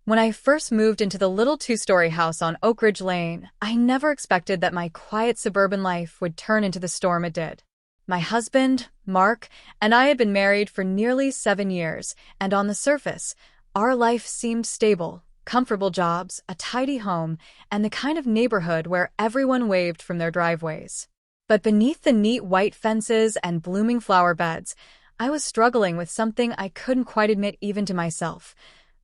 When I first moved into the little two-story house on Oak Ridge Lane, I never expected that my quiet suburban life would turn into the storm it did. My husband, Mark, and I had been married for nearly 7 years, and on the surface, our life seemed stable. Comfortable jobs, a tidy home, and the kind of neighborhood where everyone waved from their driveways. But beneath the neat white fences and blooming flower beds, I was struggling with something I couldn't quite admit even to myself: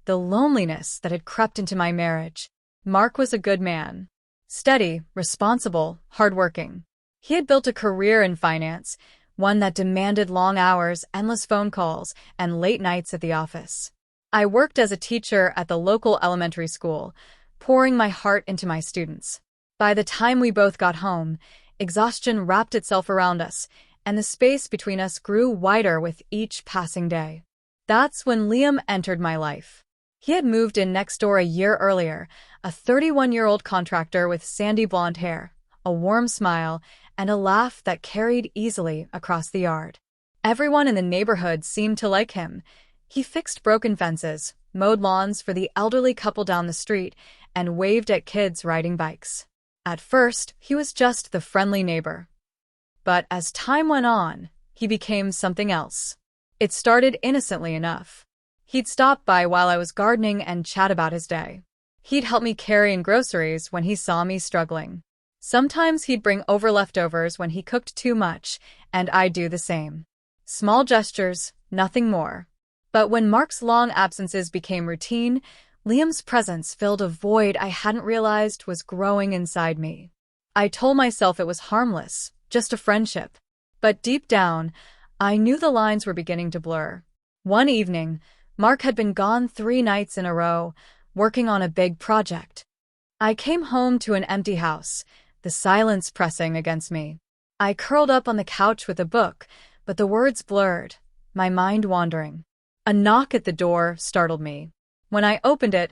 the loneliness that had crept into my marriage. Mark was a good man. Steady, responsible, hardworking. He had built a career in finance, one that demanded long hours, endless phone calls, and late nights at the office. I worked as a teacher at the local elementary school, pouring my heart into my students. By the time we both got home, exhaustion wrapped itself around us, and the space between us grew wider with each passing day. That's when Liam entered my life. He had moved in next door a year earlier, a 31-year-old contractor with sandy blonde hair, a warm smile, and a laugh that carried easily across the yard. Everyone in the neighborhood seemed to like him. He fixed broken fences, mowed lawns for the elderly couple down the street, and waved at kids riding bikes. At first, he was just the friendly neighbor. But as time went on, he became something else. It started innocently enough. He'd stop by while I was gardening and chat about his day. He'd help me carry in groceries when he saw me struggling. Sometimes he'd bring over leftovers when he cooked too much, and I'd do the same. Small gestures, nothing more. But when Mark's long absences became routine, Liam's presence filled a void I hadn't realized was growing inside me. I told myself it was harmless, just a friendship. But deep down, I knew the lines were beginning to blur. One evening, Mark had been gone 3 nights in a row, working on a big project. I came home to an empty house, the silence pressing against me. I curled up on the couch with a book, but the words blurred, my mind wandering. A knock at the door startled me. When I opened it,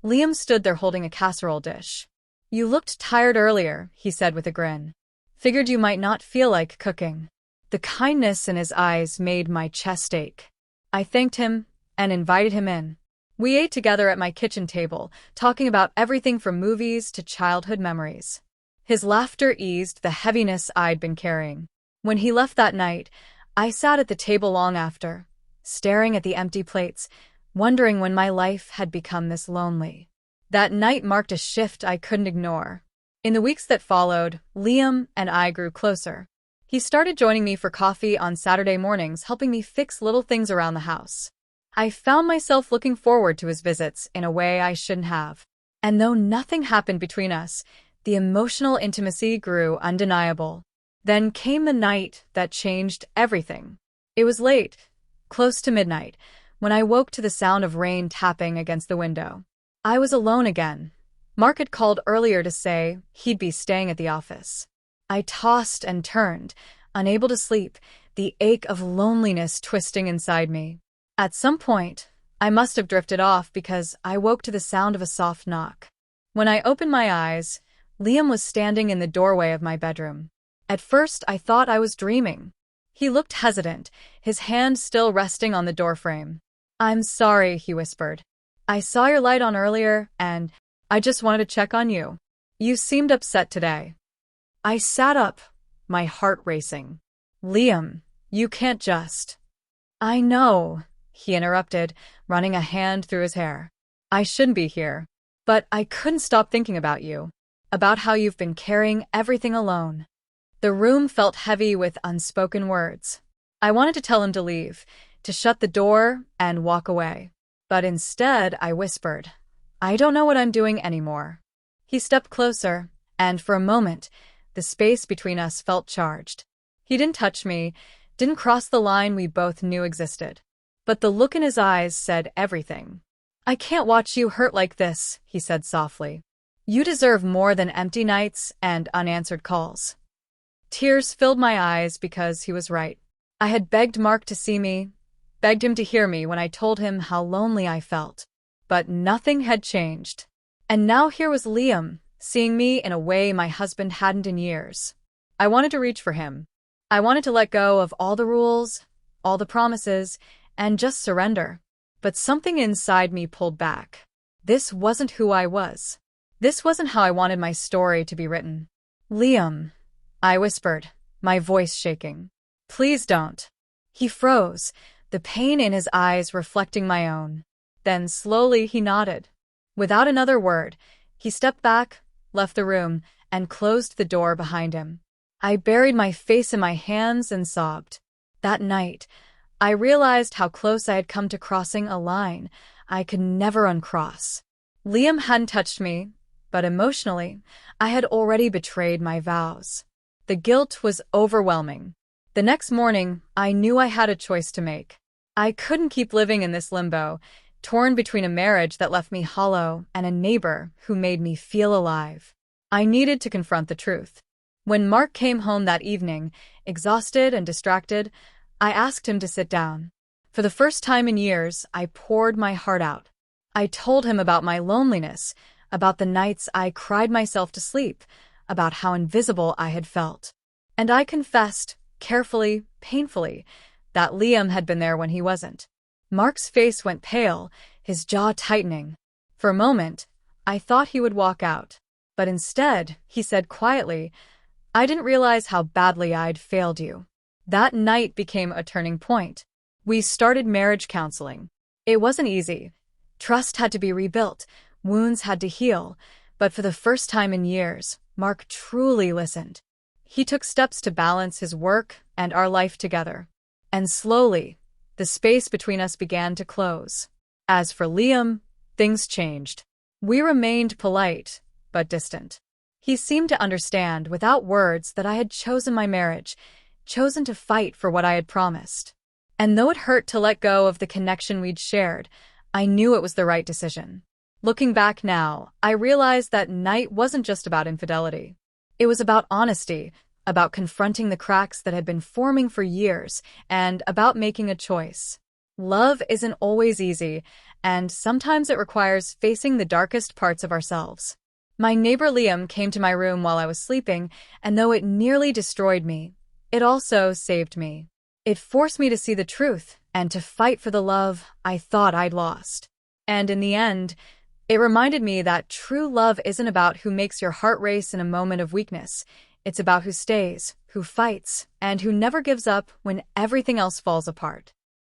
Liam stood there holding a casserole dish. "You looked tired earlier," he said with a grin. "Figured you might not feel like cooking." The kindness in his eyes made my chest ache. I thanked him and invited him in. We ate together at my kitchen table, talking about everything from movies to childhood memories. His laughter eased the heaviness I'd been carrying. When he left that night, I sat at the table long after, staring at the empty plates, wondering when my life had become this lonely. That night marked a shift I couldn't ignore. In the weeks that followed, Liam and I grew closer. He started joining me for coffee on Saturday mornings, helping me fix little things around the house. I found myself looking forward to his visits in a way I shouldn't have. And though nothing happened between us, the emotional intimacy grew undeniable. Then came the night that changed everything. It was late, close to midnight, when I woke to the sound of rain tapping against the window. I was alone again. Mark had called earlier to say he'd be staying at the office. I tossed and turned, unable to sleep, the ache of loneliness twisting inside me. At some point, I must have drifted off because I woke to the sound of a soft knock. When I opened my eyes, Liam was standing in the doorway of my bedroom. At first, I thought I was dreaming. He looked hesitant, his hand still resting on the doorframe. "I'm sorry," he whispered. "I saw your light on earlier, and I just wanted to check on you. You seemed upset today." I sat up, my heart racing. "Liam, you can't just—" "I know," he interrupted, running a hand through his hair. "I shouldn't be here. But I couldn't stop thinking about you, about how you've been carrying everything alone." The room felt heavy with unspoken words. I wanted to tell him to leave, to shut the door and walk away. But instead, I whispered, "I don't know what I'm doing anymore." He stepped closer, and for a moment, the space between us felt charged. He didn't touch me, didn't cross the line we both knew existed. But the look in his eyes said everything. "I can't watch you hurt like this," he said softly. "You deserve more than empty nights and unanswered calls." Tears filled my eyes because he was right. I had begged Mark to see me, begged him to hear me when I told him how lonely I felt. But nothing had changed. And now here was Liam, seeing me in a way my husband hadn't in years. I wanted to reach for him. I wanted to let go of all the rules, all the promises, and just surrender. But something inside me pulled back. This wasn't who I was. This wasn't how I wanted my story to be written. Liam, I whispered, my voice shaking. Please don't. He froze, the pain in his eyes reflecting my own. Then slowly he nodded. Without another word, he stepped back, left the room, and closed the door behind him. I buried my face in my hands and sobbed. That night, I realized how close I had come to crossing a line I could never uncross. Liam hadn't touched me, but emotionally, I had already betrayed my vows. The guilt was overwhelming. The next morning, I knew I had a choice to make. I couldn't keep living in this limbo, torn between a marriage that left me hollow and a neighbor who made me feel alive. I needed to confront the truth. When Mark came home that evening, exhausted and distracted, I asked him to sit down. For the first time in years, I poured my heart out. I told him about my loneliness, about the nights I cried myself to sleep, about how invisible I had felt. And I confessed, carefully, painfully, that Liam had been there when he wasn't. Mark's face went pale, his jaw tightening. For a moment, I thought he would walk out. But instead, he said quietly, I didn't realize how badly I'd failed you. That night became a turning point. We started marriage counseling. It wasn't easy. Trust had to be rebuilt, wounds had to heal, but for the first time in years, Mark truly listened. He took steps to balance his work and our life together. And slowly, the space between us began to close. As for Liam, things changed. We remained polite, but distant. He seemed to understand without words that I had chosen my marriage, chosen to fight for what I had promised. And though it hurt to let go of the connection we'd shared, I knew it was the right decision. Looking back now, I realized that night wasn't just about infidelity. It was about honesty, about confronting the cracks that had been forming for years, and about making a choice. Love isn't always easy, and sometimes it requires facing the darkest parts of ourselves. My neighbor Liam came to my room while I was sleeping, and though it nearly destroyed me, it also saved me. It forced me to see the truth and to fight for the love I thought I'd lost. And in the end, it reminded me that true love isn't about who makes your heart race in a moment of weakness. It's about who stays, who fights, and who never gives up when everything else falls apart.